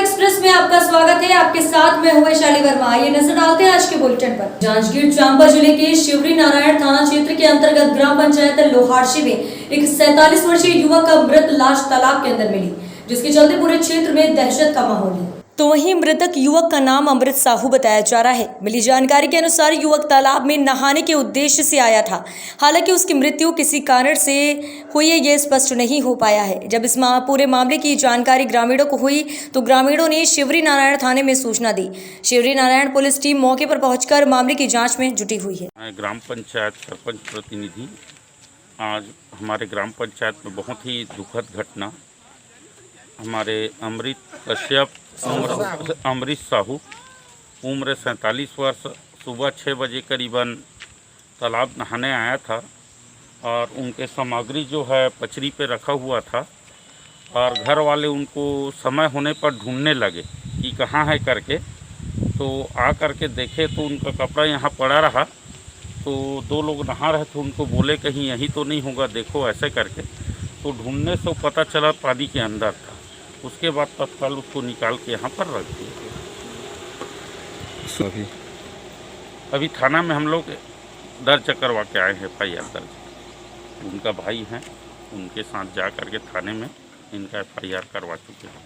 Express में आपका स्वागत है। आपके साथ मैं हूं वैशाली वर्मा। ये नजर डालते हैं आज के बुलेटिन पर। जांजगीर चांबा जिले के शिवरी नारायण थाना क्षेत्र के अंतर्गत ग्राम पंचायत लोहारशी में एक 47 वर्षीय युवक का मृत लाश तालाब के अंदर मिली, जिसके चलते पूरे क्षेत्र में दहशत का माहौल है। तो वहीं मृतक युवक का नाम अमृत साहू बताया जा रहा है। मिली जानकारी के अनुसार युवक तालाब में नहाने के उद्देश्य से आया था। हालांकि उसकी मृत्यु किसी कारण से हुई है, ये स्पष्ट नहीं हो पाया है। जब इस पूरे मामले की जानकारी ग्रामीणों को हुई तो ग्रामीणों ने शिवरी नारायण थाने में सूचना दी। शिवरी नारायण पुलिस टीम मौके पर पहुंचकर मामले की जाँच में जुटी हुई है। ग्राम पंचायत सरपंच प्रतिनिधि, आज हमारे ग्राम पंचायत में बहुत ही दुखद घटना, हमारे अमृत साहू उम्र 47 वर्ष सुबह 6 बजे करीबन तालाब नहाने आया था और उनके सामग्री जो है पचड़ी पे रखा हुआ था और घर वाले उनको समय होने पर ढूंढने लगे कि कहाँ है करके। तो आ करके देखे तो उनका कपड़ा यहाँ पड़ा रहा। तो दो लोग नहा रहे थे, उनको बोले कहीं यही तो नहीं होगा, देखो ऐसे करके। तो ढूंढने से पता चला पानी के अंदर था। उसके बाद तत्काल उसको निकाल के यहाँ पर रख दिया। अभी थाना में हम लोग दर्ज करवा के आए हैं, FIR दर्ज। उनका भाई हैं, उनके साथ जा करके थाने में इनका FIR करवा चुके हैं।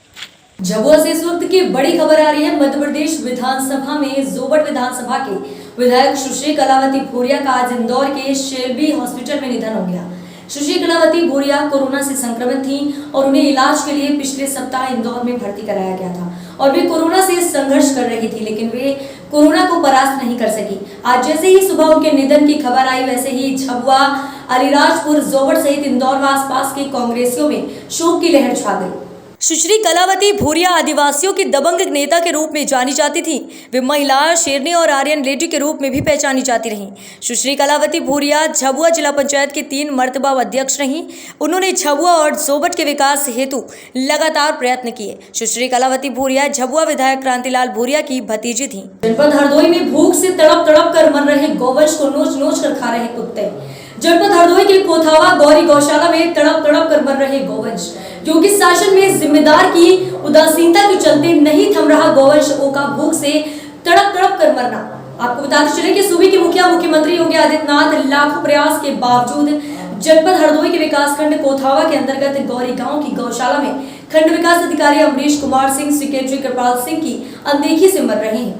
झाबुआ से इस वक्त की बड़ी खबर आ रही है। मध्य प्रदेश विधानसभा में जोबट विधानसभा के विधायक सुश्री कलावती भूरिया का आज इंदौर के शेल्बी हॉस्पिटल में निधन हो गया। सुश्री कलावती भूरिया कोरोना से संक्रमित थीं और उन्हें इलाज के लिए पिछले सप्ताह इंदौर में भर्ती कराया गया था और वे कोरोना से संघर्ष कर रही थी, लेकिन वे कोरोना को परास्त नहीं कर सकी। आज जैसे ही सुबह उनके निधन की खबर आई, वैसे ही झाबुआ, अलीराजपुर, जोबट सहित इंदौर व आसपास के कांग्रेसियों में शोक की लहर छा गई। सुश्री कलावती भूरिया आदिवासियों की दबंग नेता के रूप में जानी जाती थी। वे महिला, शेरनी और आर्यन लेडी के रूप में भी पहचानी जाती रहीं। सुश्री कलावती भूरिया झाबुआ जिला पंचायत की 3 मर्तबा अध्यक्ष रहीं। उन्होंने झाबुआ और जोबट के विकास हेतु लगातार प्रयत्न किए। सुश्री कलावती भूरिया झाबुआ विधायक क्रांतिलाल भूरिया की भतीजी थी। जनपद हरदोई में भूख से तड़प तड़प कर मर रहे गौवंश को नोच नोच कर खा रहे कुत्ते। जनपद हरदोई के कोथावा गौरी गौशाला में तड़प तड़प कर मर रहे गौवंश, क्योंकि शासन में जिम्मेदार की उदासीनता के चलते नहीं थम रहा गौवंशों का भूख से तड़प तड़प कर मरना। आपको बताते चले कि सूबे के मुख्यमंत्री योगी आदित्यनाथ लाखों प्रयास के बावजूद जनपद हरदोई के विकासखंड कोथावा के अंतर्गत गौरी गांव की गौशाला में खंड विकास अधिकारी अमरीश कुमार सिंह, सेक्रेटरी कृपाल सिंह की अनदेखी से मर रहे हैं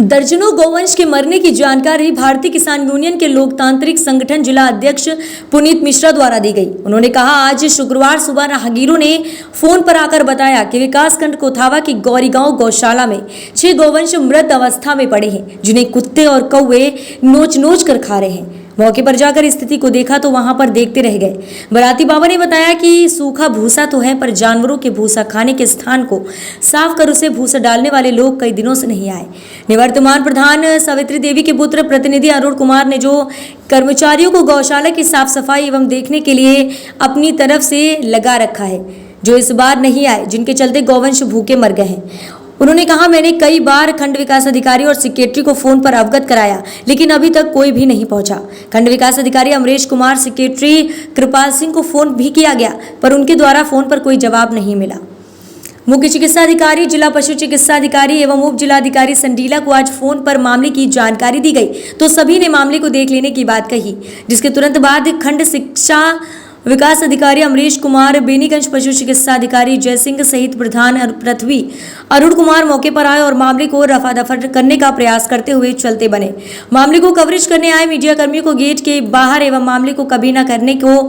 दर्जनों गौवंश के मरने की जानकारी भारतीय किसान यूनियन के लोकतांत्रिक संगठन जिला अध्यक्ष पुनीत मिश्रा द्वारा दी गई। उन्होंने कहा, आज शुक्रवार सुबह राहगीरों ने फोन पर आकर बताया कि विकासखंड कोथावा की गौरी गांव गौशाला में 6 गौवंश मृत अवस्था में पड़े हैं, जिन्हें कुत्ते और कौवे नोच नोच कर खा रहे हैं। मौके पर जाकर स्थिति को देखा तो वहां पर देखते रह गए। बराती बाबा ने बताया कि सूखा भूसा तो है, पर जानवरों के भूसा खाने के स्थान को साफ कर उसे भूसा डालने वाले लोग कई दिनों से नहीं आए। निवर्तमान प्रधान सावित्री देवी के पुत्र प्रतिनिधि अरुण कुमार ने जो कर्मचारियों को गौशाला की साफ सफाई एवं देखने के लिए अपनी तरफ से लगा रखा है, जो इस बार नहीं आए, जिनके चलते गौवंश भूखे मर गए हैं। उन्होंने कहा, मैंने कई बार खंड विकास अधिकारी और सेक्रेटरी को फोन पर अवगत कराया, लेकिन अभी तक कोई भी नहीं पहुंचा। खंड विकास अधिकारी अमरीश कुमार, सेक्रेटरी कृपाल सिंह को फोन भी किया गया, पर उनके द्वारा फोन पर कोई जवाब नहीं मिला। मुख्य चिकित्सा अधिकारी, जिला पशु चिकित्सा अधिकारी एवं उप जिलाधिकारी संडीला को आज फोन पर मामले की जानकारी दी गई तो सभी ने मामले को देख लेने की बात कही, जिसके तुरंत बाद खंड शिक्षा विकास अधिकारी अमरीश कुमार, बेनीगंज पशु चिकित्सा अधिकारी जय सिंह सहित प्रधान पृथ्वी अरुण कुमार मौके पर आए और मामले को रफा दफा करने का प्रयास करते हुए चलते बने। मामले को कवरेज करने आए मीडिया कर्मियों को गेट के बाहर एवं मामले को कभी न करने को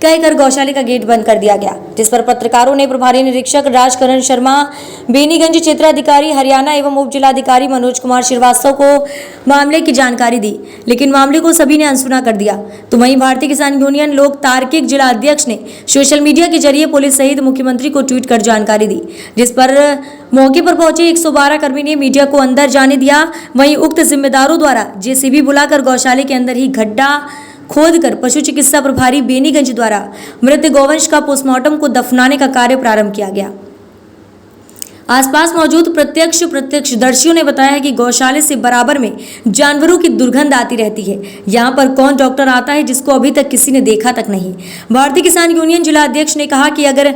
कहकर गौशाला का गेट बंद कर दिया गया, जिस पर पत्रकारों ने प्रभारी निरीक्षक राजकरण शर्मा, बेनीगंज क्षेत्राधिकारी हरियाणा एवं उप जिलाधिकारी मनोज कुमार श्रीवास्तव को मामले की जानकारी दी, लेकिन मामले को सभी ने अनसुना कर दिया। तो वहीं भारतीय किसान यूनियन लोक तार्किक जिला अध्यक्ष ने सोशल मीडिया के जरिए पुलिस सहित मुख्यमंत्री को ट्वीट कर जानकारी दी, जिस पर मौके पर पहुंचे 112 कर्मी ने मीडिया को अंदर जाने दिया। वहीं उक्त जिम्मेदारों द्वारा JCB बुलाकर गौशाले के अंदर ही गड्ढा खोदकर पशु चिकित्सा प्रभारी बेनीगंज द्वारा मृत गौवंश का पोस्टमार्टम को दफनाने का कार्य प्रारंभ किया गया। आसपास मौजूद प्रत्यक्षदर्शियों ने बताया है कि गौशाले से बराबर में जानवरों की दुर्गंध आती रहती है। यहाँ पर कौन डॉक्टर आता है जिसको अभी तक किसी ने देखा तक नहीं। भारतीय किसान यूनियन जिला अध्यक्ष ने कहा कि अगर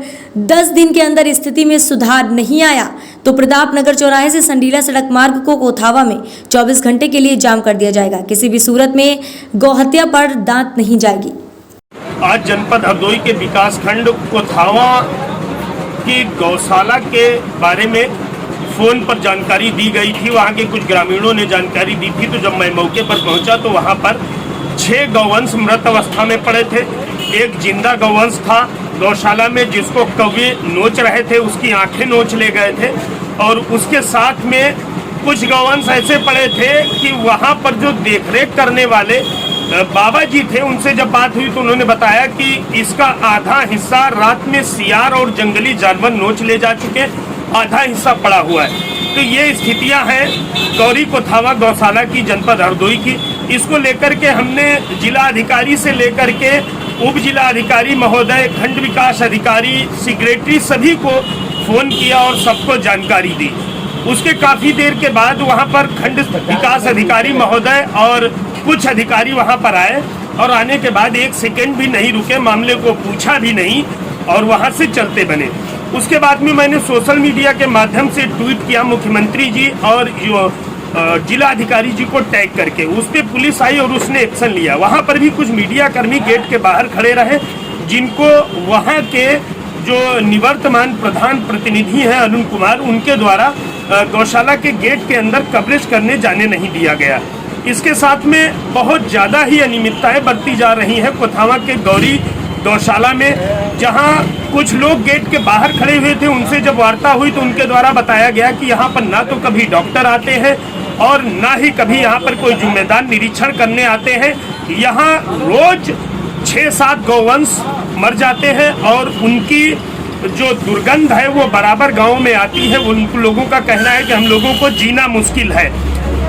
10 दिन के अंदर स्थिति में सुधार नहीं आया तो प्रताप नगर चौराहे से संडीला सड़क मार्ग को कोथावा में 24 घंटे के लिए जाम कर दिया जाएगा। किसी भी सूरत में गौहत्या पर दांत नहीं जाएगी। आज जनपद हरदोई के विकास खंड कोथावा की गौशाला के बारे में फोन पर जानकारी दी गई थी। वहां के कुछ ग्रामीणों ने जानकारी दी थी। तो जब मैं मौके पर पहुंचा तो वहां पर 6 गौवंश मृत अवस्था में पड़े थे। एक जिंदा गौवंश था गौशाला में जिसको कौवे नोच रहे थे, उसकी आंखें नोच ले गए थे। और उसके साथ में कुछ गौवंश ऐसे पड़े थे कि वहां पर जो देखरेख करने वाले बाबा जी थे, उनसे जब बात हुई तो उन्होंने बताया कि इसका आधा हिस्सा रात में सियार और जंगली जानवर नोच ले जा चुके, आधा हिस्सा पड़ा हुआ है। तो ये स्थितियां हैं गौरी कोथावा गौशाला की, जनपद हरदोई की। इसको लेकर के हमने जिला अधिकारी से लेकर के उप जिला अधिकारी महोदय, खंड विकास अधिकारी, सेक्रेटरी सभी को फोन किया और सबको जानकारी दी। उसके काफी देर के बाद वहां पर खंड विकास अधिकारी महोदय और कुछ अधिकारी वहां पर आए और आने के बाद 1 सेकंड भी नहीं रुके, मामले को पूछा भी नहीं और वहां से चलते बने। उसके बाद में मैंने सोशल मीडिया के माध्यम से ट्वीट किया मुख्यमंत्री जी और जिला अधिकारी जी को टैग करके। उस पर पुलिस आई और उसने एक्शन लिया। वहां पर भी कुछ मीडिया कर्मी गेट के बाहर खड़े रहे, जिनको वहां के जो निवर्तमान प्रधान प्रतिनिधि हैं अरुण कुमार, उनके द्वारा गौशाला के गेट के अंदर कवरेज करने जाने नहीं दिया गया। इसके साथ में बहुत ज़्यादा ही अनियमितताएं बरती जा रही हैं कोथावा के गौरी गौशाला में, जहां कुछ लोग गेट के बाहर खड़े हुए थे। उनसे जब वार्ता हुई तो उनके द्वारा बताया गया कि यहाँ पर ना तो कभी डॉक्टर आते हैं और ना ही कभी यहाँ पर कोई जिम्मेदार निरीक्षण करने आते हैं। यहाँ रोज 6-7 गौवंश मर जाते हैं और उनकी जो दुर्गंध है वो बराबर गाँव में आती है। उन लोगों का कहना है कि हम लोगों को जीना मुश्किल है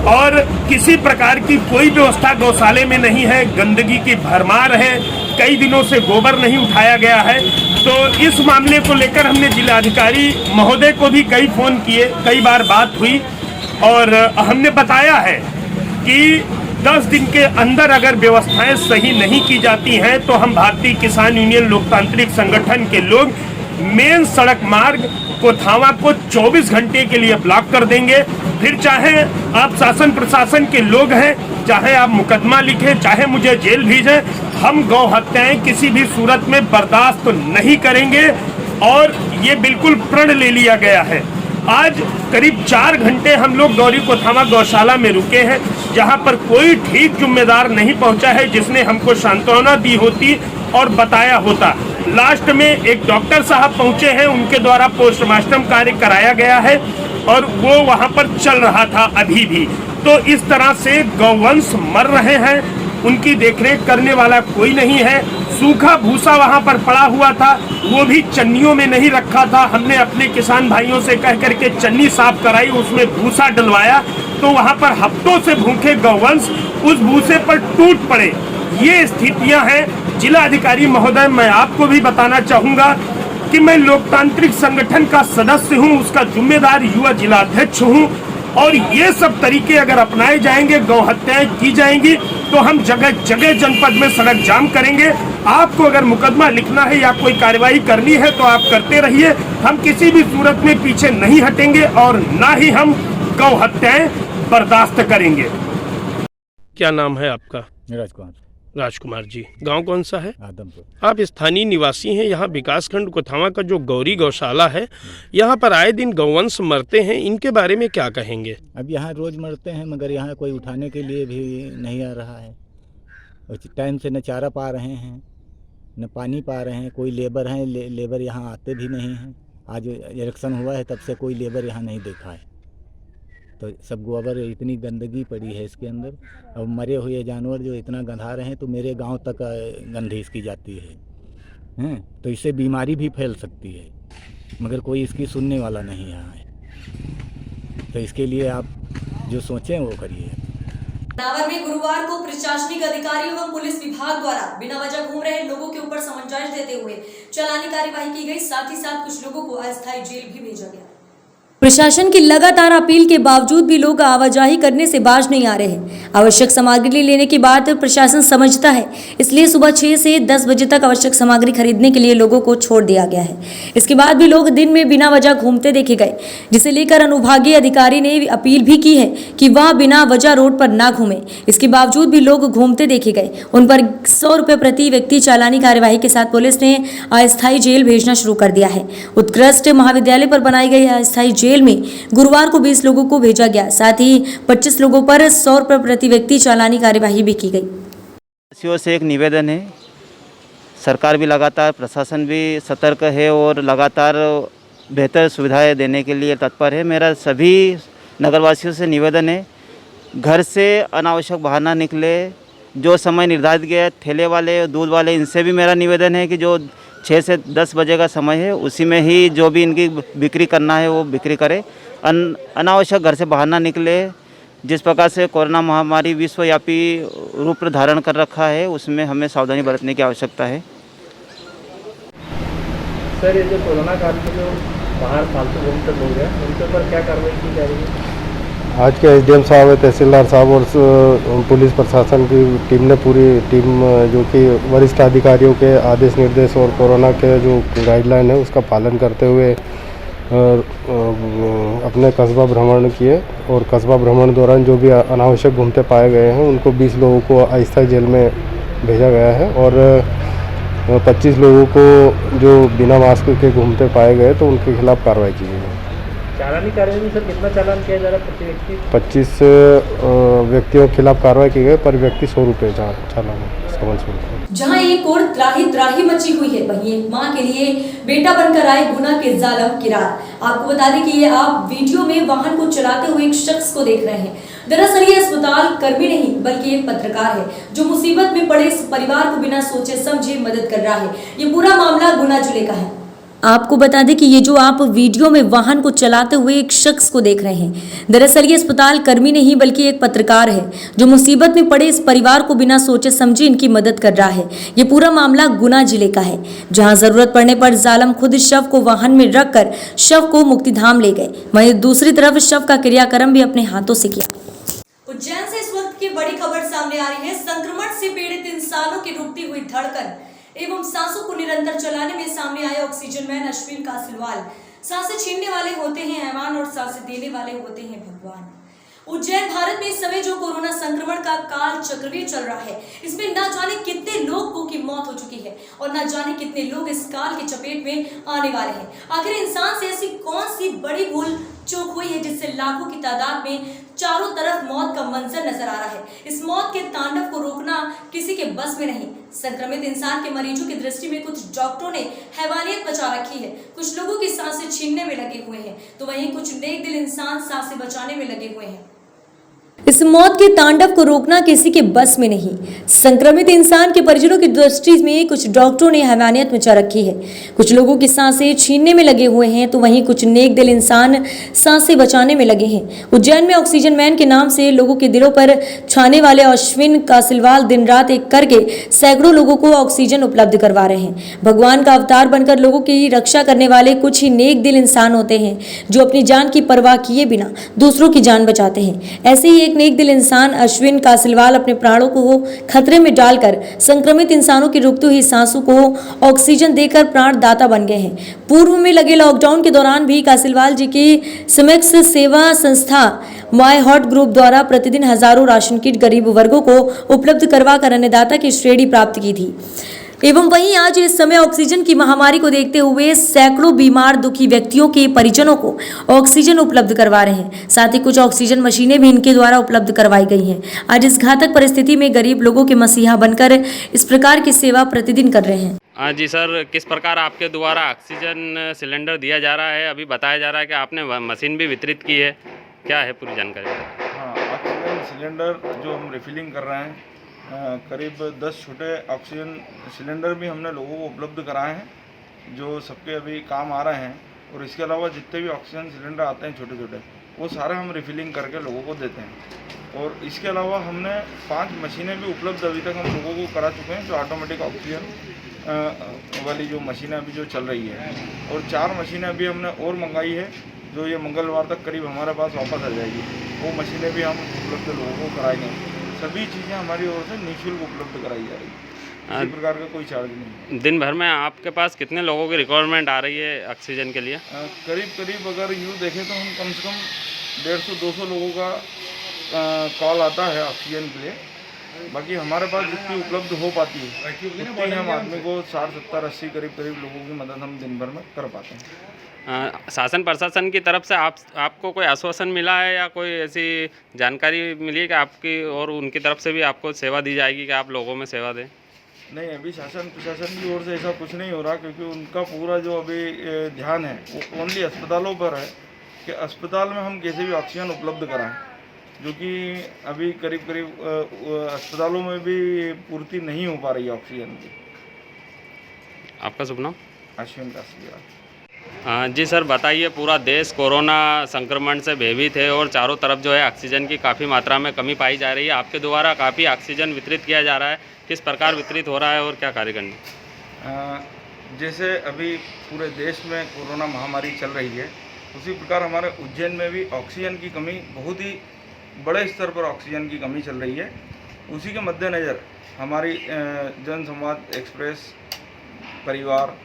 और किसी प्रकार की कोई व्यवस्था गौशाले में नहीं है। गंदगी की भरमार है, कई दिनों से गोबर नहीं उठाया गया है। तो इस मामले को लेकर हमने जिलाधिकारी महोदय को भी कई फोन किए, कई बार बात हुई और हमने बताया है कि 10 दिन के अंदर अगर व्यवस्थाएं सही नहीं की जाती हैं तो हम भारतीय किसान यूनियन लोकतांत्रिक संगठन के लोग मेन सड़क मार्ग कोथावा को 24 घंटे के लिए ब्लॉक कर देंगे। फिर चाहे आप शासन प्रशासन के लोग हैं, चाहे आप मुकदमा लिखें, चाहे मुझे जेल भेजें, हम गौ हत्याएं किसी भी सूरत में बर्दाश्त नहीं करेंगे। और ये बिल्कुल प्रण ले लिया गया है। आज करीब 4 घंटे हम लोग गौरी कोथावा गौशाला में रुके हैं, जहां पर कोई ठीक जिम्मेदार नहीं पहुंचा है जिसने हमको सांत्वना दी होती और बताया होता। लास्ट में एक डॉक्टर साहब पहुंचे हैं, उनके द्वारा पोस्टमार्टम कार्य कराया गया है और वो वहां पर चल रहा था अभी भी। तो इस तरह से गौवंश मर रहे हैं, उनकी देखरेख करने वाला कोई नहीं है। सूखा भूसा वहां पर पड़ा हुआ था, वो भी चन्नियों में नहीं रखा था। हमने अपने किसान भाइयों से कह करके चन्नी साफ कराई, उसमें भूसा डलवाया, तो वहां पर हफ्तों से भूखे गौवंश उस भूसे पर टूट पड़े। ये स्थितियां हैं। जिला अधिकारी महोदय, मैं आपको भी बताना चाहूंगा कि मैं लोकतांत्रिक संगठन का सदस्य हूं, उसका जिम्मेदार युवा जिला अध्यक्ष हूं और ये सब तरीके अगर अपनाए जाएंगे, गौ हत्याएं की जाएंगी, तो हम जगह जगह जनपद में सड़क जाम करेंगे। आपको अगर मुकदमा लिखना है या कोई कार्रवाई करनी है तो आप करते रहिए, हम किसी भी सूरत में पीछे नहीं हटेंगे और ना ही हम गौ हत्याएं बर्दाश्त करेंगे। क्या नाम है आपका? राजकुमार जी। गांव कौन सा है? आदमपुर। आप स्थानीय निवासी हैं। यहाँ विकासखंड कोथावा का जो गौरी गौशाला है, यहाँ पर आए दिन गौवंश मरते हैं, इनके बारे में क्या कहेंगे? अब यहाँ रोज़ मरते हैं, मगर यहाँ कोई उठाने के लिए भी नहीं आ रहा है। टाइम से न चारा पा रहे हैं, न पानी पा रहे हैं। कोई लेबर हैं, लेबर यहाँ आते भी नहीं हैं। आज इलेक्शन हुआ है, तब से कोई लेबर यहाँ नहीं देखा है। तो सब गोबर, इतनी गंदगी पड़ी है इसके अंदर। अब मरे हुए जानवर जो इतना गंधा रहे हैं, तो मेरे गांव तक गंधी इसकी जाती है। तो इससे बीमारी भी फैल सकती है, मगर कोई इसकी सुनने वाला नहीं यहाँ है। तो इसके लिए आप जो सोचें वो करिए। नावर में गुरुवार को प्रशासनिक अधिकारी एवं पुलिस विभाग द्वारा बिना वजह घूम रहे लोगों के ऊपर समझाइश देते हुए चालानी कार्यवाही की गई। साथ ही साथ कुछ लोगों को अस्थायी जेल भी भेजा गया। प्रशासन की लगातार अपील के बावजूद भी लोग आवाजाही करने से बाज नहीं आ रहे हैं। आवश्यक सामग्री लेने की बात प्रशासन समझता है, इसलिए सुबह 6 से 10 बजे तक आवश्यक सामग्री खरीदने के लिए लोगों को छोड़ दिया गया है। इसके बाद भी लोग दिन में बिना वजह घूमते देखे गए, जिसे लेकर अनुविभागीय अधिकारी ने अपील भी की है कि वह बिना वजह रोड पर ना घूमे। इसके बावजूद भी लोग घूमते देखे गए। उन पर 100 रुपये प्रति व्यक्ति चालानी कार्यवाही के साथ पुलिस ने अस्थायी जेल भेजना शुरू कर दिया है। उत्कृष्ट महाविद्यालय पर बनाई गई अस्थायी जेल में गुरुवार को 20 लोगों को भेजा गया। साथ ही 25 लोगों पर 100 रुपये प्रति व्यक्ति चालानी कार्यवाही भी की गई। वासियों से एक निवेदन है, सरकार भी लगातार, प्रशासन भी सतर्क है और लगातार बेहतर सुविधाएं देने के लिए तत्पर है। मेरा सभी नगरवासियों से निवेदन है, घर से अनावश्यक बाहर ना निकले। जो समय निर्धारित किया है, ठेले वाले, दूध वाले, इनसे भी मेरा निवेदन है कि जो 6 से 10 बजे का समय है, उसी में ही जो भी इनकी बिक्री करना है वो बिक्री करे। अनावश्यक घर से बाहर ना निकले। जिस प्रकार से कोरोना महामारी विश्वव्यापी रूप धारण कर रखा है, उसमें हमें सावधानी बरतने की आवश्यकता है। सर, ये जो कोरोना काल में जो बाहर फालतू घूमते लोग हैं, उनके ऊपर क्या कार्रवाई की जा रही है? आज के एसडीएम साहब, तहसीलदार साहब और पुलिस प्रशासन की टीम ने, पूरी टीम जो कि वरिष्ठ अधिकारियों के आदेश निर्देश और कोरोना के जो गाइडलाइन है उसका पालन करते हुए अपने कस्बा भ्रमण किए। और कस्बा भ्रमण दौरान जो भी अनावश्यक घूमते पाए गए हैं उनको 20 लोगों को अस्थायी जेल में भेजा गया है और 25 लोगों को जो बिना मास्क के घूमते पाए गए तो उनके खिलाफ कार्रवाई की गई है। चालानी कार्रवाई में सर कितना चालान किया जा रहा है प्रति व्यक्ति? 25 व्यक्तियों के खिलाफ कार्रवाई की गई, पर व्यक्ति 100 रुपये चालान समझ सकते। जहां एक और त्राही मची हुई है, वहीं एक मां के लिए बेटा बनकर आए गुना के जालिम किरार। आपको बता दें कि ये आप वीडियो में वाहन को चलाते हुए एक शख्स को देख रहे हैं। दरअसल ये अस्पताल कर्मी नहीं बल्कि एक पत्रकार है जो मुसीबत में पड़े इस परिवार को बिना सोचे समझे मदद कर रहा है। ये पूरा मामला गुना जिले का है। आपको बता दें कि ये जो आप वीडियो में वाहन को चलाते हुए एक शख्स को देख रहे हैं, दरअसल ये अस्पताल कर्मी नहीं बल्कि एक पत्रकार है जो मुसीबत में पड़े इस परिवार को बिना सोचे समझे इनकी मदद कर रहा है। ये पूरा मामला गुना जिले का है, जहां जरूरत पड़ने पर जालिम खुद शव को वाहन में रखकर शव को मुक्तिधाम ले गए। वहीं दूसरी तरफ शव का क्रियाक्रम भी अपने हाथों से किया। उज्जैन से इस वक्त की बड़ी खबर सामने आ रही है। संक्रमण से पीड़ित इंसानों की रुकती हुई धड़कन एवं सांसों को निरंतर चलाने में सामने आए ऑक्सीजन मैन अश्विन कासिलवाल। सांसें छीनने वाले होते हैं हैवान और सांसें देने वाले होते हैं भगवान। उज्जैन भारत में इस समय जो कोरोना संक्रमण का काल चक्रव्यूह चल रहा है, इसमें न जाने कितने लोगों की मौत हो चुकी है और न जाने कितने लोग इस काल के चपेट में आने वाले हैं। आखिर इंसान से ऐसी कौन सी बड़ी भूल चूक हुई है जिससे लाखों की तादाद में चारों तरफ मौत का मंजर नजर आ रहा है। इस मौत के तांडव को रोकना किसी के बस में नहीं। संक्रमित इंसान के मरीजों की दृष्टि में कुछ डॉक्टरों ने हैवानियत बचा रखी है, कुछ लोगों की सांसें छीनने में लगे हुए हैं, तो वहीं कुछ नेक दिल इंसान सांसें बचाने में लगे हुए हैं। इस मौत के तांडव को रोकना किसी के बस में नहीं। संक्रमित इंसान के परिजनों की दृष्टि में कुछ डॉक्टरों ने हैवानियत मचा रखी है, कुछ लोगों की सांसें छीनने में लगे हुए हैं, तो वहीं कुछ नेक दिल इंसान सांसें बचाने में लगे हैं। उज्जैन में ऑक्सीजन मैन के नाम से लोगों के दिलों पर छाने वाले अश्विन कासिलवाल दिन रात एक करके सैकड़ों लोगों को ऑक्सीजन उपलब्ध करवा रहे हैं। भगवान का अवतार बनकर लोगों की रक्षा करने वाले कुछ ही नेक दिल इंसान होते हैं जो अपनी जान की परवाह किए बिना दूसरों की जान बचाते हैं। ऐसे ही एक नेक दिल इंसान अश्विन कासिलवाल अपने प्राणों को खतरे में डालकर संक्रमित इंसानों की रुकती हुई सांसों को ऑक्सीजन देकर प्राण दाता बन गए हैं। पूर्व में लगे लॉकडाउन के दौरान भी कासिलवाल जी की समक्ष सेवा संस्था माय हॉट ग्रुप द्वारा प्रतिदिन हजारों राशन किट गरीब वर्गों को उपलब्ध करवा कर अन्नदाता की श्रेणी प्राप्त की थी। एवं वहीं आज इस समय ऑक्सीजन की महामारी को देखते हुए सैकड़ों बीमार दुखी व्यक्तियों के परिजनों को ऑक्सीजन उपलब्ध करवा रहे हैं। साथ ही कुछ ऑक्सीजन मशीनें भी इनके द्वारा उपलब्ध करवाई गई हैं। आज इस घातक परिस्थिति में गरीब लोगों के मसीहा बनकर इस प्रकार की सेवा प्रतिदिन कर रहे हैं। हाँ जी सर, किस प्रकार आपके द्वारा ऑक्सीजन सिलेंडर दिया जा रहा है? अभी बताया जा रहा है कि आपने मशीन भी वितरित की है, क्या है पूरी जानकारी? हाँ, ऑक्सीजन सिलेंडर जो हम रिफिलिंग कर रहे हैं, करीब 10 छोटे ऑक्सीजन सिलेंडर भी हमने लोगों को उपलब्ध कराए हैं जो सबके अभी काम आ रहे हैं। और इसके अलावा जितने भी ऑक्सीजन सिलेंडर आते हैं छोटे छोटे, वो सारे हम रिफिलिंग करके लोगों को देते हैं। और इसके अलावा हमने 5 मशीनें भी उपलब्ध अभी तक हम लोगों को करा चुके हैं, जो ऑटोमेटिक ऑक्सीजन वाली जो मशीनें अभी जो चल रही है। और 4 मशीनें अभी हमने और मंगाई है जो ये मंगलवार तक करीब हमारे पास वापस आ जाएगी। वो मशीनें भी हम उपलब्ध लोगों को कराएंगे। सभी चीज़ें हमारी ओर से निःशुल्क उपलब्ध कराई जा रही है, किसी प्रकार का कोई चार्ज नहीं। दिन भर में आपके पास कितने लोगों की रिक्वायरमेंट आ रही है ऑक्सीजन के लिए? करीब अगर यूँ देखें तो हम कम से कम 150-200 लोगों का कॉल आता है ऑक्सीजन के लिए। बाकी हमारे पास जितनी उपलब्ध हो पाती है उतनी हम आदमी को 60-70-80 करीब लोगों की मदद हम दिन भर में कर पाते हैं। शासन प्रशासन की तरफ से आपको कोई आश्वासन मिला है या कोई ऐसी जानकारी मिली है कि आपकी और उनकी तरफ से भी आपको सेवा दी जाएगी कि आप लोगों में सेवा दें? नहीं, अभी शासन प्रशासन की ओर से ऐसा कुछ नहीं हो रहा, क्योंकि उनका पूरा जो अभी ध्यान है वो ओनली अस्पतालों पर है कि अस्पताल में हम कैसे भी ऑक्सीजन उपलब्ध कराएं, जो कि अभी करीब अस्पतालों में भी पूर्ति नहीं हो पा रही है ऑक्सीजन की। आपका शुभ नाम? अश्विन कासलिया। जी सर, बताइए, पूरा देश कोरोना संक्रमण से भयभीत है और चारों तरफ जो है ऑक्सीजन की काफ़ी मात्रा में कमी पाई जा रही है। आपके द्वारा काफ़ी ऑक्सीजन वितरित किया जा रहा है, किस प्रकार वितरित हो रहा है और क्या कार्य करनी? जैसे अभी पूरे देश में कोरोना महामारी चल रही है, उसी प्रकार हमारे उज्जैन में भी ऑक्सीजन की कमी, बहुत ही बड़े स्तर पर ऑक्सीजन की कमी चल रही है। उसी के मद्देनज़र हमारी जन संवाद एक्सप्रेस, परिवार,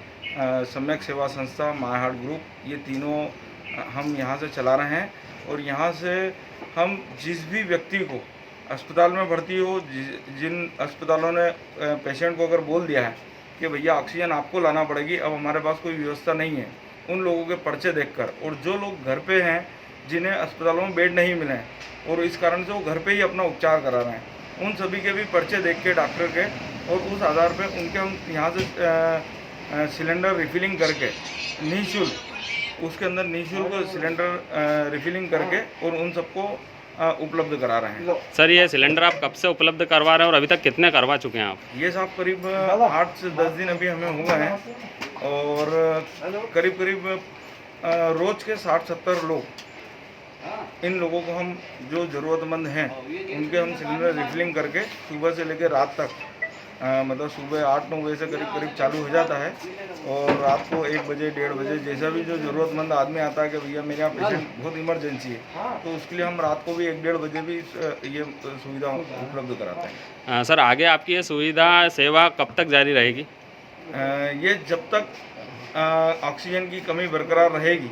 सम्यक सेवा संस्था, माय हार्ट ग्रुप, ये तीनों हम यहाँ से चला रहे हैं। और यहाँ से हम जिस भी व्यक्ति को अस्पताल में भर्ती हो, जिन अस्पतालों ने पेशेंट को अगर बोल दिया है कि भैया ऑक्सीजन आपको लाना पड़ेगी, अब हमारे पास कोई व्यवस्था नहीं है, उन लोगों के पर्चे देखकर, और जो लोग घर पे हैं जिन्हें अस्पतालों में बेड नहीं मिले और इस कारण से वो घर पे ही अपना उपचार करा रहे हैं, उन सभी के भी पर्चे देख के डॉक्टर के, और उस आधार पे उनके हम यहाँ से सिलेंडर रिफिलिंग करके निःशुल्क, उसके अंदर निःशुल्क सिलेंडर रिफिलिंग करके और उन सबको उपलब्ध करा रहे हैं। सर, ये सिलेंडर आप कब से उपलब्ध करवा रहे हैं और अभी तक कितने करवा चुके हैं आप? ये साहब करीब 8 से 10 दिन अभी हमें हो गए हैं, और करीब रोज़ के 60-70 लोग, इन लोगों को हम जो ज़रूरतमंद हैं उनके हम सिलेंडर रिफिलिंग करके सुबह से लेकर रात तक, मतलब सुबह 8-9 बजे से करीब चालू हो जाता है, और रात को 1 बजे 1:30 बजे जैसा भी जो ज़रूरतमंद आदमी आता है कि भैया मेरे यहाँ पेशेंट बहुत इमरजेंसी है, तो उसके लिए हम रात को भी 1-1:30 बजे भी ये सुविधा उपलब्ध कराते हैं। सर, आगे आपकी ये सुविधा सेवा कब तक जारी रहेगी? ये जब तक ऑक्सीजन की कमी बरकरार रहेगी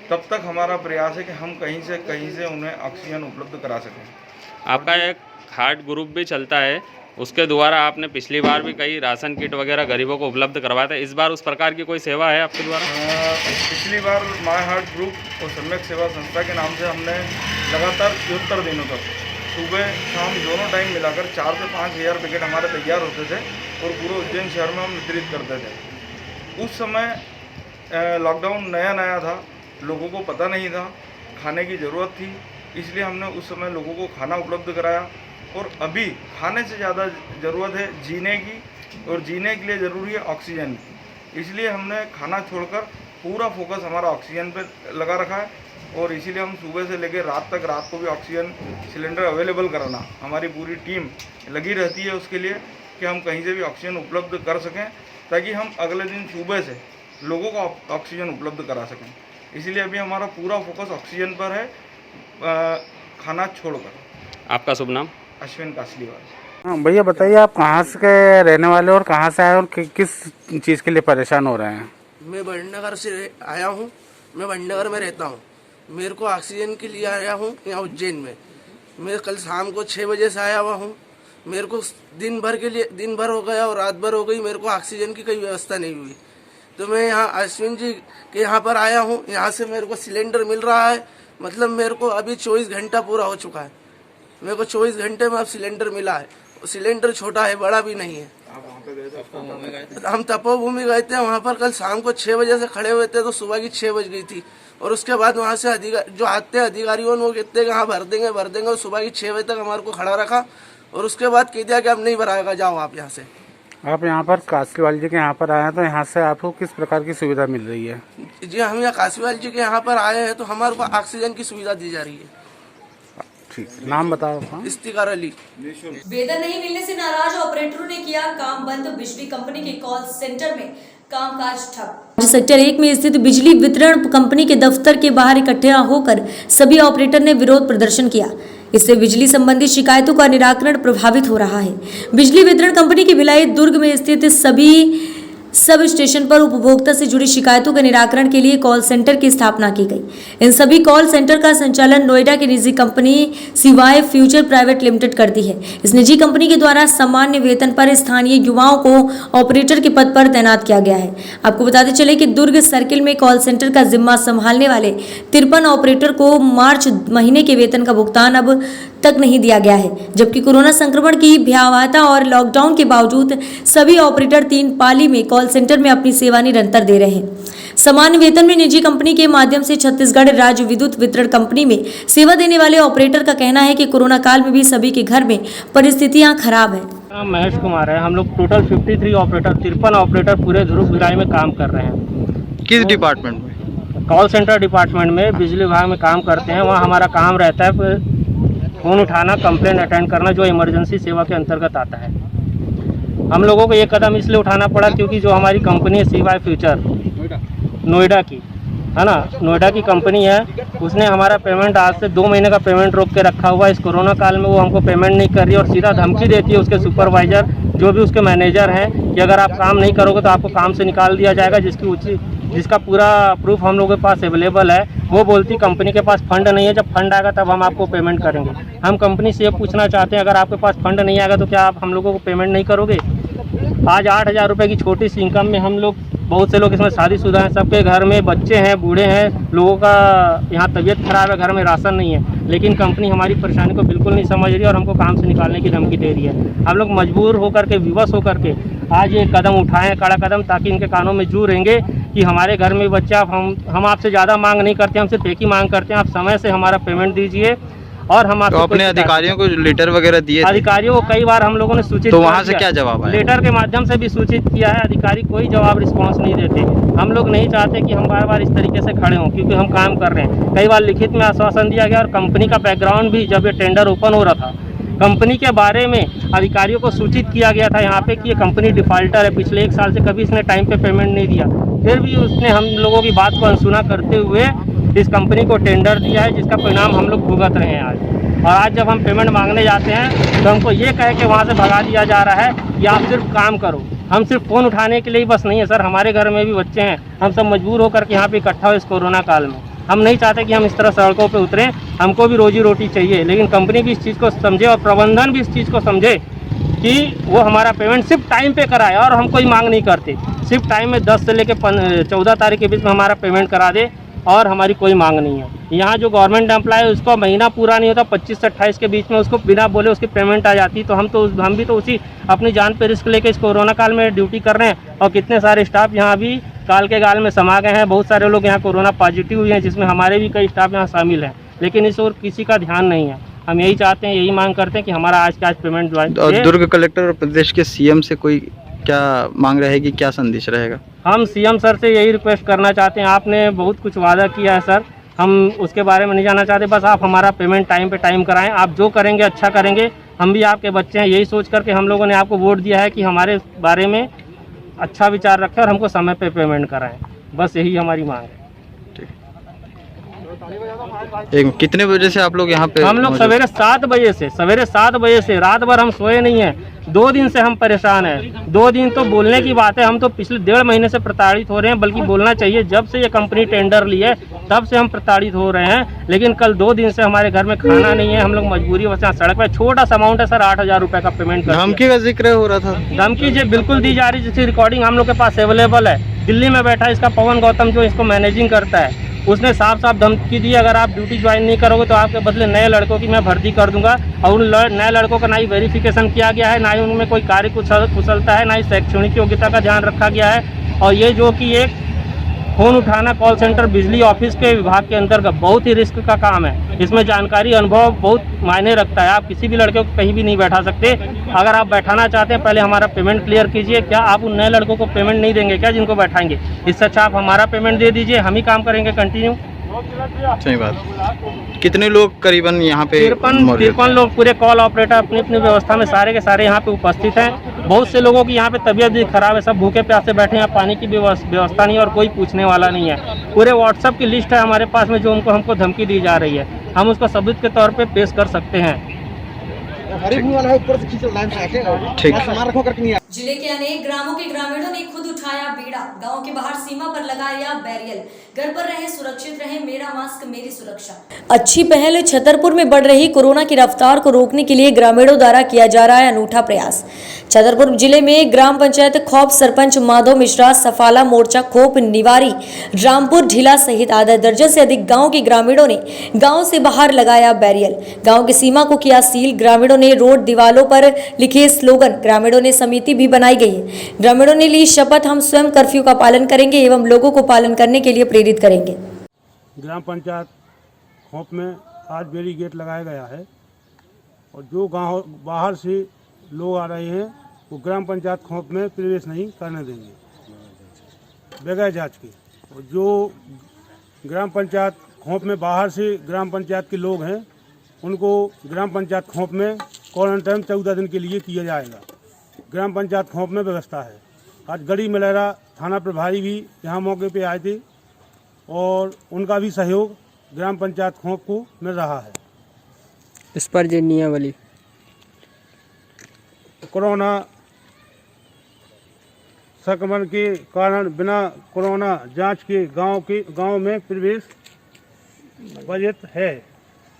तब तक हमारा प्रयास है कि हम कहीं से उन्हें ऑक्सीजन उपलब्ध करा सकें। आपका एक हार्ट ग्रुप भी चलता है, उसके द्वारा आपने पिछली बार भी कई राशन किट वगैरह गरीबों को उपलब्ध करवाया था, इस बार उस प्रकार की कोई सेवा है आपके द्वारा? पिछली बार माय हार्ट ग्रुप और सम्यक सेवा संस्था के नाम से हमने लगातार 74 दिनों तक सुबह शाम दोनों टाइम मिलाकर 4 से 5 हज़ार पैकेट हमारे तैयार होते थे और पूरे उज्जैन शहर में हम वितरित करते थे। उस समय लॉकडाउन नया था, लोगों को पता नहीं था, खाने की ज़रूरत थी, इसलिए हमने उस समय लोगों को खाना उपलब्ध कराया। और अभी खाने से ज़्यादा ज़रूरत है जीने की, और जीने के लिए ज़रूरी है ऑक्सीजन की, इसलिए हमने खाना छोड़कर पूरा फोकस हमारा ऑक्सीजन पे लगा रखा है। और इसीलिए हम सुबह से लेकर रात को भी ऑक्सीजन सिलेंडर अवेलेबल कराना, हमारी पूरी टीम लगी रहती है उसके लिए कि हम कहीं से भी ऑक्सीजन उपलब्ध कर सकें, ताकि हम अगले दिन सुबह से लोगों को ऑक्सीजन उपलब्ध करा सकें। इसीलिए अभी हमारा पूरा फोकस ऑक्सीजन पर है, खाना छोड़कर। आपका शुभ नाम? अश्विन कासलीवाल। हाँ भैया, बताइए आप कहाँ से के रहने वाले और कहाँ से आए और किस चीज़ के लिए परेशान हो रहे हैं? मैं भटनगर से आया हूँ, मैं भटनगर में रहता हूँ। मेरे को ऑक्सीजन के लिए आया हूँ यहाँ उज्जैन में। मैं कल शाम को 6 बजे से आया हुआ हूँ। मेरे को दिन भर हो गया और रात भर हो गई, मेरे को ऑक्सीजन की कोई व्यवस्था नहीं हुई। तो मैं यहाँ अश्विन जी के यहाँ पर आया हूँ, यहाँ से मेरे को सिलेंडर मिल रहा है। मतलब मेरे को अभी 24 घंटा पूरा हो चुका है, मेरे को 24 घंटे में अब सिलेंडर मिला है। सिलेंडर छोटा है, बड़ा भी नहीं है। हम तपोभूमि गए थे, वहाँ पर कल शाम को 6 बजे से खड़े हुए थे, तो सुबह की 6 बज गई थी। और उसके बाद वहाँ से जो आते अधिकारियों ने वो कहते हैं भर देंगे, और सुबह की 6 बजे तक हमारे को खड़ा रखा, और उसके बाद कह दिया कि अब नहीं भराएगा, जाओ आप यहाँ से। आप यहाँ पर कासलीवाल जी के यहाँ पर आए हैं, तो यहाँ से आपको किस प्रकार की सुविधा मिल रही है? जी, हम यहाँ कासलीवाल जी के यहाँ पर आए हैं, तो हमारे को ऑक्सीजन की सुविधा दी जा रही है। ठीक, नाम बताओ। इफ्तिकार अली। वेतन नहीं मिलने से नाराज ऑपरेटरों ने किया काम बंद। बिजली कंपनी के कॉल सेंटर में कामकाज ठप। सेक्टर 1 में स्थित बिजली वितरण कंपनी के दफ्तर के बाहर इकट्ठे होकर सभी ऑपरेटर ने विरोध प्रदर्शन किया। इससे बिजली संबंधी शिकायतों का निराकरण प्रभावित हो रहा है। बिजली वितरण कंपनी की भिलाई दुर्ग में स्थित सभी सब स्टेशन पर उपभोक्ता से जुड़ी शिकायतों के निराकरण के लिए कॉल सेंटर की स्थापना की गई। इन सभी कॉल सेंटर का संचालन नोएडा की निजी कंपनी सिवाय फ्यूचर प्राइवेट लिमिटेड करती है। इस निजी कंपनी के द्वारा सामान्य वेतन पर स्थानीय युवाओं को ऑपरेटर के पद पर तैनात किया गया है। आपको बताते चले कि दुर्ग सर्किल में कॉल सेंटर का जिम्मा संभालने वाले 53 ऑपरेटर को मार्च महीने के वेतन का भुगतान अब तक नहीं दिया गया है, जबकि कोरोना संक्रमण की भयावहता और लॉकडाउन के बावजूद सभी ऑपरेटर 3 पाली में कॉल सेंटर में अपनी सेवा निरंतर दे रहे हैं। समान वेतन में निजी कंपनी के माध्यम से छत्तीसगढ़ राज्य विद्युत वितरण कंपनी में सेवा देने वाले ऑपरेटर का कहना है कि कोरोना काल में भी सभी के घर में परिस्थितियां खराब है। महेश कुमार है। हम लोग टोटल 53 ऑपरेटर 53 ऑपरेटर पूरे ध्रुव भिलाई में काम कर रहे हैं। किस डिपार्टमेंट में? कॉल सेंटर डिपार्टमेंट में बिजली विभाग में काम करते हैं। वहाँ हमारा काम रहता है फ़ोन उठाना, कंप्लेंट अटेंड करना, जो इमरजेंसी सेवा के अंतर्गत आता है। हम लोगों को ये कदम इसलिए उठाना पड़ा क्योंकि जो हमारी कंपनी है सिवाय फ्यूचर नोएडा की है ना, नोएडा की कंपनी है, उसने हमारा पेमेंट आज से 2 महीने का पेमेंट रोक के रखा हुआ है। इस कोरोना काल में वो हमको पेमेंट नहीं कर रही और सीधा धमकी देती है उसके सुपरवाइजर, जो भी उसके मैनेजर हैं, कि अगर आप काम नहीं करोगे तो आपको काम से निकाल दिया जाएगा, जिसका पूरा प्रूफ हम लोगों के पास अवेलेबल है। वो बोलती कंपनी के पास फंड नहीं है, जब फंड आएगा तब हम आपको पेमेंट करेंगे। हम कंपनी से ये पूछना चाहते हैं, अगर आपके पास फंड नहीं आएगा तो क्या आप हम लोगों को पेमेंट नहीं करोगे? आज 8,000 रुपये की छोटी सी इनकम में हम लोग, बहुत से लोग इसमें शादीशुदा हैं, सबके घर में बच्चे हैं, बूढ़े हैं, लोगों का यहाँ तबीयत खराब है, घर में राशन नहीं है, लेकिन कंपनी हमारी परेशानी को बिल्कुल नहीं समझ रही और हमको काम से निकालने की धमकी दे रही है। हम लोग मजबूर होकर के, विवश होकर के आज ये कदम उठाएं, कड़ा कदम, ताकि इनके कानों में जू रहेंगे कि हमारे घर में बच्चा, हम आपसे ज़्यादा मांग नहीं करते, हम सिर्फ एक ही मांग करते हैं, आप समय से हमारा पेमेंट दीजिए। और हम तो अपने अधिकारियों को लेटर वगैरह दिए? अधिकारियों को कई बार हम लोगों ने सूचित, तो वहाँ से क्या जवाब आया? लेटर के माध्यम से भी सूचित किया है, अधिकारी कोई जवाब रिस्पांस नहीं देते। हम लोग नहीं चाहते कि हम बार बार इस तरीके से खड़े हों, क्योंकि हम काम कर रहे हैं। कई बार लिखित में आश्वासन दिया गया और कंपनी का बैकग्राउंड भी, जब ये टेंडर ओपन हो रहा था, कंपनी के बारे में अधिकारियों को सूचित किया गया था यहाँ पे कि ये कंपनी डिफॉल्टर है, पिछले 1 साल से कभी इसने टाइम पे पेमेंट नहीं दिया। फिर भी उसने हम लोगों की बात को अनसुना करते हुए इस कंपनी को टेंडर दिया है, जिसका परिणाम हम लोग भुगत रहे हैं आज। और आज जब हम पेमेंट मांगने जाते हैं तो हमको ये कह के वहाँ से भगा दिया जा रहा है कि आप सिर्फ काम करो। हम सिर्फ फ़ोन उठाने के लिए बस नहीं है सर, हमारे घर में भी बच्चे हैं, हम सब मजबूर होकर के यहाँ पे इकट्ठा हो इस कोरोना काल में। हम नहीं चाहते कि हम इस तरह सड़कों पे उतरें, हमको भी रोजी रोटी चाहिए, लेकिन कंपनी भी इस चीज़ को समझे और प्रबंधन भी इस चीज़ को समझे कि वो हमारा पेमेंट सिर्फ टाइम पे कराए और हम कोई मांग नहीं करते। सिर्फ टाइम में 10 से लेकर 14 तारीख के बीच में हमारा पेमेंट करा दे और हमारी कोई मांग नहीं है। यहाँ जो गवर्नमेंट एम्प्लॉय है उसको महीना पूरा नहीं होता, 25 से 28 के बीच में उसको बिना बोले उसकी पेमेंट आ जाती। तो हम भी तो उसी अपनी जान पे रिस्क लेके इस कोरोना काल में ड्यूटी कर रहे हैं। और कितने सारे स्टाफ यहाँ भी काल के गाल में समा गए हैं, बहुत सारे लोग यहाँ कोरोना पॉजिटिव हुए हैं, जिसमें हमारे भी कई स्टाफ यहाँ शामिल हैं, लेकिन इस ओर किसी का ध्यान नहीं है। हम यही चाहते हैं, यही मांग करते हैं कि हमारा आज के आज पेमेंट। और दुर्ग कलेक्टर और प्रदेश के सीएम से कोई क्या मांग रहेगी, क्या संदेश रहेगा? हम सीएम सर से यही रिक्वेस्ट करना चाहते हैं, आपने बहुत कुछ वादा किया है सर, हम उसके बारे में नहीं जानना चाहते, बस आप हमारा पेमेंट टाइम पे टाइम कराएं। आप जो करेंगे अच्छा करेंगे, हम भी आपके बच्चे हैं, यही सोच करके हम लोगों ने आपको वोट दिया है कि हमारे बारे में अच्छा विचार रखें और हमको समय पे पेमेंट कराएं। बस यही हमारी मांग है। कितने बजे से आप लोग यहाँ पे? हम लोग सवेरे 7 बजे से रात भर हम सोए नहीं हैं। 2 दिन से हम परेशान हैं। 2 दिन तो बोलने की बात है, हम तो पिछले 1.5 महीने से प्रताड़ित हो रहे हैं, बल्कि बोलना चाहिए जब से ये कंपनी टेंडर ली है तब से हम प्रताड़ित हो रहे हैं। लेकिन कल 2 दिन से हमारे घर में खाना नहीं है, हम लोग मजबूरी वजह से सड़क पर, छोटा सा अमाउंट है सर, 8,000 रुपये का पेमेंट कर। धमकी का जिक्र हो रहा था? धमकी जी बिल्कुल दी जा रही, जिसकी रिकॉर्डिंग हम लोग के पास अवेलेबल है। दिल्ली में बैठा इसका पवन गौतम जो इसको मैनेजिंग करता है, उसने साफ साफ धमकी दी, अगर आप ड्यूटी ज्वाइन नहीं करोगे तो आपके बदले नए लड़कों की मैं भर्ती कर दूंगा। और उन नए लड़कों का ना ही वेरिफिकेशन किया गया है, ना ही उनमें कोई कार्य कुशलता है, ना ही शैक्षणिक योग्यता का ध्यान रखा गया है। और ये जो कि एक फ़ोन उठाना कॉल सेंटर बिजली ऑफिस के विभाग के अंतर्गत बहुत ही रिस्क का काम है। इसमें जानकारी, अनुभव बहुत मायने रखता है। आप किसी भी लड़के को कहीं भी नहीं बैठा सकते। अगर आप बैठाना चाहते हैं, पहले हमारा पेमेंट क्लियर कीजिए। क्या आप उन नए लड़कों को पेमेंट नहीं देंगे क्या जिनको बैठाएंगे? इससे अच्छा आप हमारा पेमेंट दे दीजिए, हम ही काम करेंगे कंटिन्यू। सही बात। कितने लोग करीबन यहाँ पे मौजूद? 53 लोग पूरे कॉल ऑपरेटर अपनी अपनी व्यवस्था में सारे के सारे यहाँ पे उपस्थित हैं। बहुत से लोगों की यहाँ पे तबीयत भी खराब है, सब भूखे प्यासे बैठे हैं, पानी की व्यवस्था नहीं है और कोई पूछने वाला नहीं है। पूरे व्हाट्सएप की लिस्ट है हमारे पास में जो हमको धमकी दी जा रही है, हम उसको सबूत के तौर पर पेश कर सकते हैं। ठीक। जिले के अनेक ग्रामों के ग्रामीणों ने खुद उठाया बीड़ा, गांव के बाहर सीमा पर लगाया बैरियल, घर पर रहे सुरक्षित रहे, मेरा मास्क मेरी सुरक्षा। अच्छी पहल। छतरपुर में बढ़ रही कोरोना की रफ्तार को रोकने के लिए ग्रामीणों द्वारा किया जा रहा है अनूठा प्रयास। छतरपुर जिले में ग्राम पंचायत खोप सरपंच माधव मिश्रा, सफाला मोर्चा खोप, निवारी, रामपुर, ढीला सहित आधा दर्जन से अधिक गाँव के ग्रामीणों ने गाँव से बाहर लगाया बैरियल, गाँव की सीमा को किया सील। ग्रामीणों ने रोड दीवालों पर लिखे स्लोगन, ग्रामीणों ने समिति भी बनाई गई है। ग्रामीणों ने ली शपथ, हम स्वयं कर्फ्यू का पालन करेंगे एवं लोगों को पालन करने के लिए प्रेरित करेंगे। ग्राम पंचायत खोप में आज बैरिकेड लगाया गया है और जो गांव बाहर से लोग आ रहे हैं वो ग्राम पंचायत खोप में प्रवेश नहीं करने देंगे बगैर जांच के। और जो ग्राम पंचायत खोप में बाहर से ग्राम पंचायत के लोग हैं उनको ग्राम पंचायत खोप में क्वारंटाइन 14 दिन के लिए किया जाएगा। ग्राम पंचायत खोप में व्यवस्था है। आज गढ़ी मलेरा थाना प्रभारी भी यहाँ मौके पे आए थे और उनका भी सहयोग ग्राम पंचायत खोप को मिल रहा है। इस पर जो नियमावली कोरोना संक्रमण के कारण बिना कोरोना जांच के गांव में प्रवेश वर्जित है।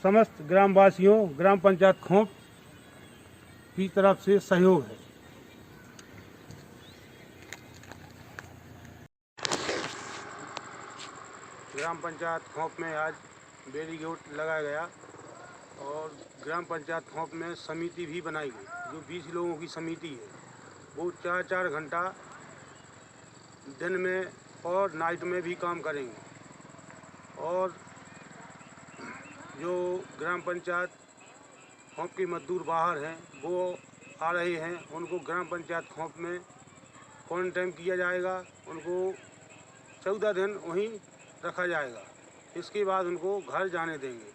समस्त ग्रामवासियों ग्राम पंचायत खोप की तरफ से सहयोग है। ग्राम पंचायत खोप में आज बैरिकेड लगाया गया और ग्राम पंचायत खोप में समिति भी बनाई गई। जो 20 लोगों की समिति है वो 4-4 घंटा दिन में और नाइट में भी काम करेंगे। और जो ग्राम पंचायत खोप के मजदूर बाहर हैं वो आ रहे हैं, उनको ग्राम पंचायत खोप में क्वारंटाइन किया जाएगा, उनको 14 दिन वहीं रखा जाएगा। इसके बाद उनको घर जाने देंगे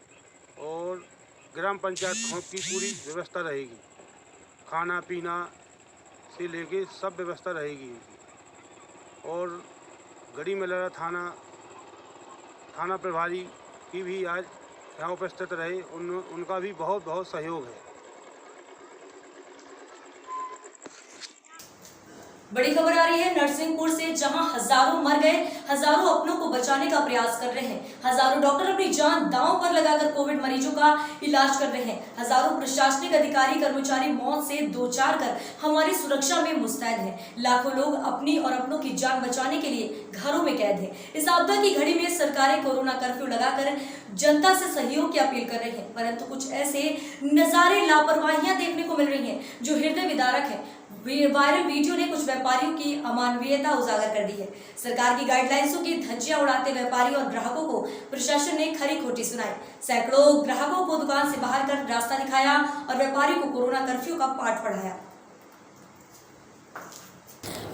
और ग्राम पंचायत खोप की पूरी व्यवस्था रहेगी, खाना पीना से लेके सब व्यवस्था रहेगी इनकी। और गढ़ी मलेरा थाना प्रभारी की भी आज यहाँ उपस्थित रहे, उनका भी बहुत बहुत सहयोग है। बड़ी खबर आ रही है नरसिंहपुर से, जहां हजारों मर गए, हजारों अपनों को बचाने का प्रयास कर रहे हैं। हजारों डॉक्टर अपनी जान दांव पर लगाकर कोविड मरीजों का इलाज कर रहे हैं। हजारों प्रशासनिक अधिकारी कर्मचारी मौत से दो चार कर हमारी सुरक्षा में मुस्तैद हैं। लाखों लोग अपनी और अपनों की जान बचाने के लिए घरों में कैद हैं। इस आपदा की घड़ी में सरकारें कोरोना कर्फ्यू लगाकर जनता से सहयोग की अपील कर रही है, परंतु कुछ ऐसे नजारे, लापरवाहियां देखने को मिल रही हैं जो हृदय विदारक है। वायरल वीडियो ने कुछ व्यापारियों की अमानवीयता उजागर कर दी है। सरकार की गाइडलाइंसों की धज्जियां उड़ाते व्यापारी और ग्राहकों को प्रशासन ने खरी खोटी सुनाई। सैकड़ों ग्राहकों को दुकान से बाहर कर रास्ता दिखाया और व्यापारियों को कोरोना कर्फ्यू का पाठ पढ़ाया।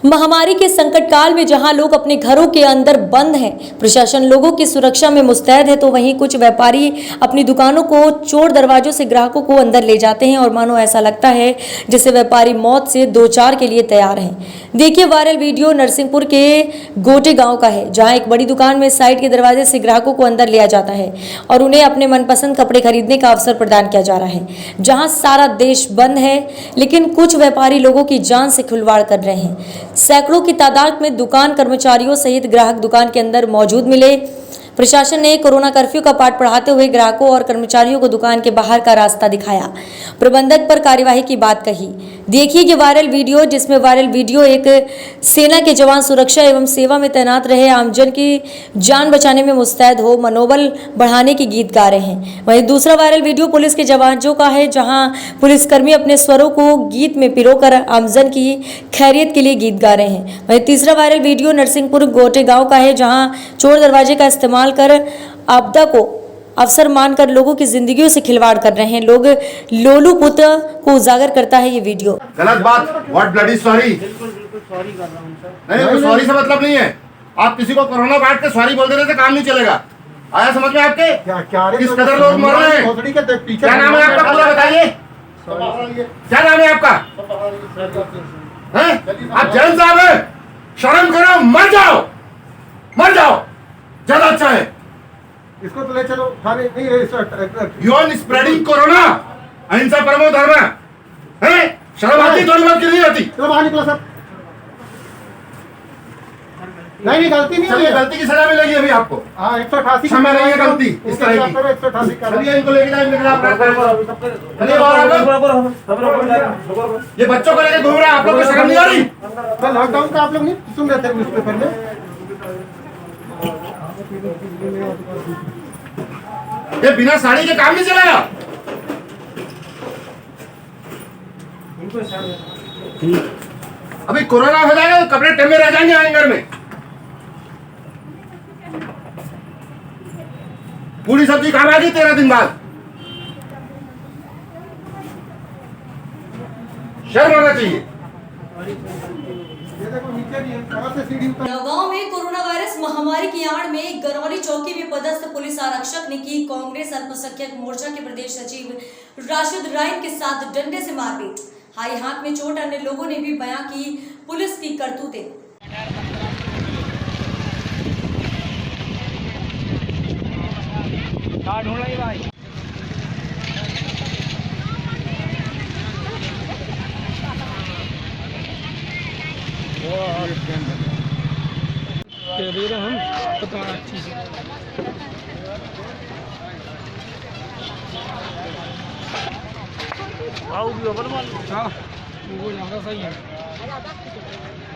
महामारी के संकट काल में जहां लोग अपने घरों के अंदर बंद हैं, प्रशासन लोगों की सुरक्षा में मुस्तैद है, तो वहीं कुछ व्यापारी अपनी दुकानों को चोर दरवाजों से ग्राहकों को अंदर ले जाते हैं और मानो ऐसा लगता है जैसे व्यापारी मौत से दो चार के लिए तैयार हैं। देखिए, वायरल वीडियो नरसिंहपुर के गोटे गांव का है, जहां एक बड़ी दुकान में साइड के दरवाजे से ग्राहकों को अंदर लिया जाता है और उन्हें अपने मनपसंद कपड़े खरीदने का अवसर प्रदान किया जा रहा है। जहां सारा देश बंद है, लेकिन कुछ व्यापारी लोगों की जान से खिलवाड़ कर रहे हैं। सैकड़ों की तादाद में दुकान कर्मचारियों सहित ग्राहक दुकान के अंदर मौजूद मिले। प्रशासन ने कोरोना कर्फ्यू का पाठ पढ़ाते हुए ग्राहकों और कर्मचारियों को दुकान के बाहर का रास्ता दिखाया, प्रबंधक पर कार्यवाही की बात कही। देखिए ये वायरल वीडियो, जिसमें वायरल वीडियो एक सेना के जवान सुरक्षा एवं सेवा में तैनात रहे आमजन की जान बचाने में मुस्तैद हो मनोबल बढ़ाने की गीत गा रहे हैं। वहीं दूसरा वायरल वीडियो पुलिस के जवानों का है, जहां पुलिसकर्मी अपने स्वरों को गीत में पिरोकर आमजन की खैरियत के लिए गीत गा रहे हैं। वहीं तीसरा वायरल वीडियो नरसिंहपुर गोटे गाँव का है, जहाँ चोर दरवाजे का इस्तेमाल कर आपदा को अवसर मानकर लोगों की जिंदगियों से खिलवाड़ कर रहे हैं। लोग लोलू पुत्र को उजागर करता है ये वीडियो। गलत बात, व्हाट ब्लडी सॉरी। बिल्कुल सॉरी कर रहा हूं सर। नहीं, सॉरी से मतलब नहीं है। आप किसी को कोरोना काट के सॉरी बोल देने से काम नहीं चलेगा। आया समझ में आपके? क्या किस कदर लोग मर रहे हैं? क्या नाम है आपका पूरा बताइए? क्या नाम है आपका? हैं? आप जैन साहब हैं? शर्म करो, मर जाओ, मर जाओ, ज्यादा अच्छा है। इसको तो ले चलो थाने। नहीं, यू आर स्प्रेडिंग कोरोना, अहिंसा परमो धर्म है। शर्म आती थोड़ी बहुत की नहीं आती? चलो बाहर निकलो सब। नहीं गलती नहीं चलिए, गलती की सजा मिलेगी अभी आपको। हाँ 188 क्षमा नहीं है गलती इस तरह की। 188 चलिए इनको लेके जाए, ये बच्चों को लेके घूम रहा है, आप लोग को शर्म नहीं आ रही? लॉकडाउन का आप लोग नहीं सुन रहे थे न्यूज़पेपर में? ये बिना साड़ी के काम नहीं चलेगा। अभी कोरोना हो जाएगा तो कपड़े टंगे रह जाएंगे हैंगर में। पूरी सब्जी काम आ गई 13 दिन बाद। शर्म आना चाहिए। नौगांव में कोरोना वायरस महामारी की आड़ में गरौली चौकी में पदस्थ पुलिस आरक्षक ने की कांग्रेस अल्पसंख्यक मोर्चा के प्रदेश सचिव राशिद राइन के साथ डंडे से मारपीट। हाई हाथ में चोट, अन्य लोगों ने भी बयां की पुलिस की करतूतें।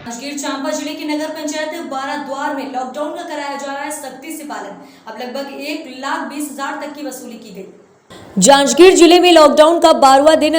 जांजगीर चांपा जिले की नगर पंचायत बाराद्वार में लॉकडाउन का कराया जा रहा है सख्ती से पालन। अब लगभग 1,20,000 तक की वसूली की गई। जांजगीर जिले में लॉकडाउन का 12वां दिन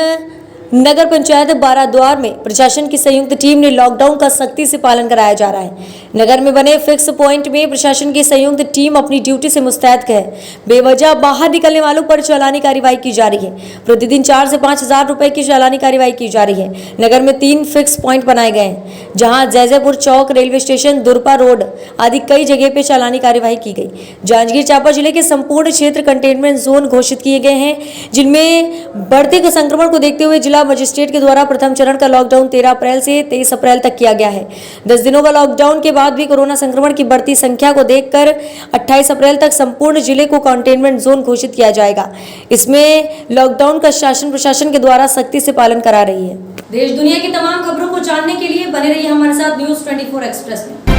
नगर पंचायत बाराद्वार में प्रशासन की संयुक्त टीम ने लॉकडाउन का सख्ती से पालन कराया जा रहा है। नगर में बने फिक्स पॉइंट में प्रशासन की संयुक्त टीम अपनी ड्यूटी से मुस्तैद है। बेवजह बाहर निकलने वालों पर चालानी कार्रवाई की जा रही है। प्रतिदिन 4 से 5 हजार रुपए की चालानी कार्रवाई की जा रही है। नगर में 3 फिक्स पॉइंट बनाए गए हैं, जहां जैजैपुर चौक, रेलवे स्टेशन, दुरपा रोड आदि कई जगह पे चालानी कार्रवाई की गई। जांजगीर चांपा जिले के संपूर्ण क्षेत्र कंटेनमेंट जोन घोषित किए गए हैं, जिनमें बढ़ते संक्रमण को देखते हुए जिला मजिस्ट्रेट के द्वारा प्रथम चरण का लॉकडाउन 13 अप्रैल से 23 अप्रैल तक किया गया है। 10 दिनों का लॉकडाउन के बाद भी कोरोना संक्रमण की बढ़ती संख्या को देखकर 28 अप्रैल तक संपूर्ण जिले को कंटेनमेंट जोन घोषित किया जाएगा। इसमें लॉकडाउन का शासन प्रशासन के द्वारा सख्ती से पालन करा रही है। देश दुनिया की तमाम खबरों को जानने के लिए बने रहिए हमारे साथ न्यूज़ 24 एक्सप्रेस में।